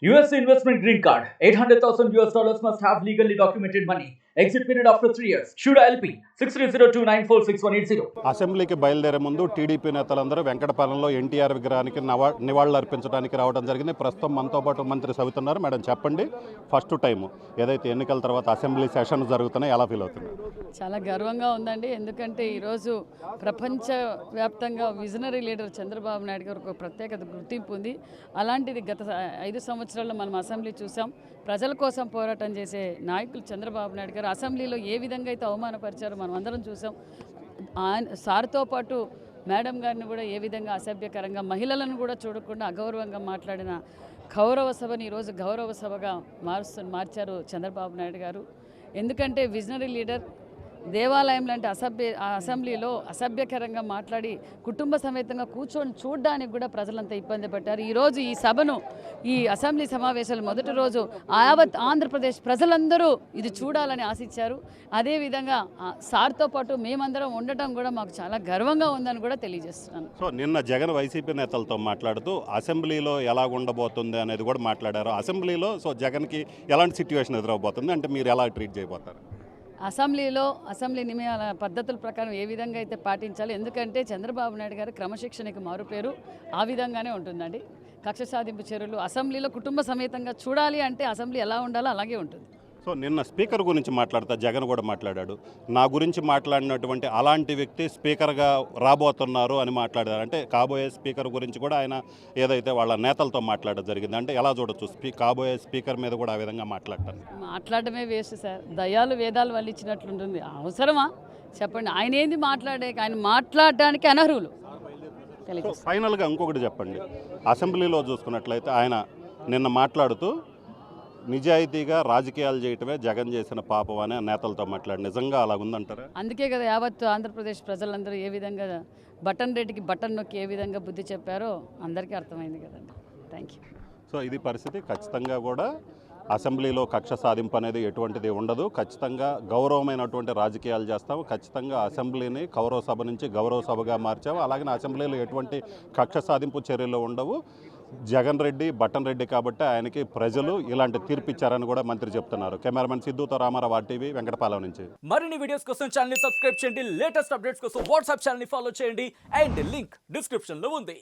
US investment green card. $800,000 must have legally documented money. Exit period after 3 years. Shuda LP 6302946180. అసెంబ్లీకి బయలుదేరే ముందు TDP నేతలందరూ వెంకటపాలెంలో ఎన్టీఆర్ విగ్రహానికి నివాళులు అర్పించడానికి రావడం జరిగింది. ప్రస్తుతం మనతో పాటు మంత్రి సవితున్నారు. మేడం చెప్పండి, ఫస్ట్ టైం ఏదైతే ఎన్నికల తర్వాత అసెంబ్లీ సెషన్ జరుగుతున్నాయి, ఎలా ఫీల్ అవుతుంది? చాలా గర్వంగా ఉందండి. ఎందుకంటే ఈరోజు ప్రపంచవ్యాప్తంగా విజనరీ లీడర్ చంద్రబాబు నాయుడు గారు ఒక ప్రత్యేకత గుర్తింపు ఉంది. అలాంటిది గత 5 సంవత్సరాల్లో మనం అసెంబ్లీ చూసాం. ప్రజల కోసం పోరాటం చేసే నాయకులు చంద్రబాబు నాయుడు గారు అసెంబ్లీలో ఏ విధంగా అయితే అవమానపరిచారో మనం అందరం చూసాం. సార్తో పాటు మేడం గారిని కూడా ఏ విధంగా అసభ్యకరంగా, మహిళలను కూడా చూడకుండా అగౌరవంగా మాట్లాడిన గౌరవ సభని ఈరోజు గౌరవ సభగా మార్చారు చంద్రబాబు నాయుడు గారు. ఎందుకంటే విజనరీ లీడర్ దేవాలయం లాంటి అసెంబ్లీలో అసభ్యకరంగా మాట్లాడి కుటుంబ సమేతంగా కూర్చొని చూడడానికి కూడా ప్రజలంతా ఇబ్బంది పెట్టారు. ఈరోజు ఈ సభను, ఈ అసెంబ్లీ సమావేశాలు మొదటి రోజు యావత్ ఆంధ్రప్రదేశ్ ప్రజలందరూ ఇది చూడాలని ఆశించారు. అదేవిధంగా సార్తో పాటు మేమందరం ఉండటం కూడా మాకు చాలా గర్వంగా ఉందని కూడా తెలియజేస్తున్నాను. సో నిన్న జగన్ వైసీపీ నేతలతో మాట్లాడుతూ అసెంబ్లీలో ఎలా ఉండబోతుంది అనేది కూడా మాట్లాడారు. అసెంబ్లీలో సో జగన్కి ఎలాంటి సిచ్యువేషన్ ఎదురవబోతుంది అంటే మీరు ఎలా ట్రీట్ చేయబోతారు? అసెంబ్లీ నియమాల పద్ధతుల ప్రకారం ఏ విధంగా అయితే పాటించాలి. ఎందుకంటే చంద్రబాబు నాయుడు గారు క్రమశిక్షణకి మారుపేరు. ఆ విధంగానే ఉంటుందండి. కక్ష సాధింపు చర్యలు అసెంబ్లీలో కుటుంబ సమేతంగా చూడాలి అంటే అసెంబ్లీ ఎలా ఉండాలో అలాగే ఉంటుంది. సో నిన్న స్పీకర్ గురించి మాట్లాడతా జగన్ కూడా మాట్లాడాడు. నా గురించి మాట్లాడినటువంటి అలాంటి వ్యక్తి స్పీకర్గా రాబోతున్నారు అని మాట్లాడారు. అంటే కాబోయే స్పీకర్ గురించి కూడా ఆయన ఏదైతే వాళ్ళ నేతలతో మాట్లాడడం జరిగింది. అంటే ఎలా చూడొచ్చు కాబోయే స్పీకర్ మీద కూడా ఆ విధంగా మాట్లాడటమే వేస్ట్ సార్. దయాలు వేదాలు వాళ్ళు ఇచ్చినట్లుంటుంది. అవసరమా చెప్పండి? ఆయన ఏంది ఆయన మాట్లాడడానికి అనర్హులు. ఫైనల్గా ఇంకొకటి చెప్పండి, అసెంబ్లీలో చూసుకున్నట్లయితే ఆయన నిన్న మాట్లాడుతూ నిజాయితీగా రాజకీయాలు చేయటమే జగన్ చేసిన పాపం అని నేతలతో మాట్లాడి నిజంగా అలా ఉందంటారా? అందుకే కదా యావత్ ఆంధ్రప్రదేశ్ ప్రజలందరూ ఏ విధంగా బటన్ రెడ్డికి బటన్ నొక్కి ఏ విధంగా బుద్ధి చెప్పారో అందరికీ అర్థమైంది కదండి. Thank you. సో ఇది పరిస్థితి. ఖచ్చితంగా కూడా అసెంబ్లీలో కక్ష సాధింపు అనేది ఎటువంటిది ఉండదు. ఖచ్చితంగా గౌరవమైనటువంటి రాజకీయాలు చేస్తాము. ఖచ్చితంగా అసెంబ్లీని గౌరవ సభ నుంచి గౌరవ సభగా మార్చాము. అలాగే అసెంబ్లీలో ఎటువంటి కక్ష సాధింపు చర్యలు ఉండవు. జగన్ రెడ్డి బటన్ రెడ్డి కాబట్టి ఆయనకి ప్రజలు ఇలాంటి తీర్పు ఇచ్చారని కూడా మంత్రి చెప్తున్నారు. కెమెరామెన్ సిద్ధుతో రామారావు, RTV, వెంకటపాలెం నుంచి. మరిన్ని వీడియోస్ కోసం ఛానల్ ని సబ్స్క్రైబ్ చేయండి. లేటెస్ట్ అప్డేట్స్ కోసం వాట్సాప్ ఛానల్ ని ఫాలో చేయండి. అండ్ లింక్ డిస్క్రిప్షన్ లో ఉంది.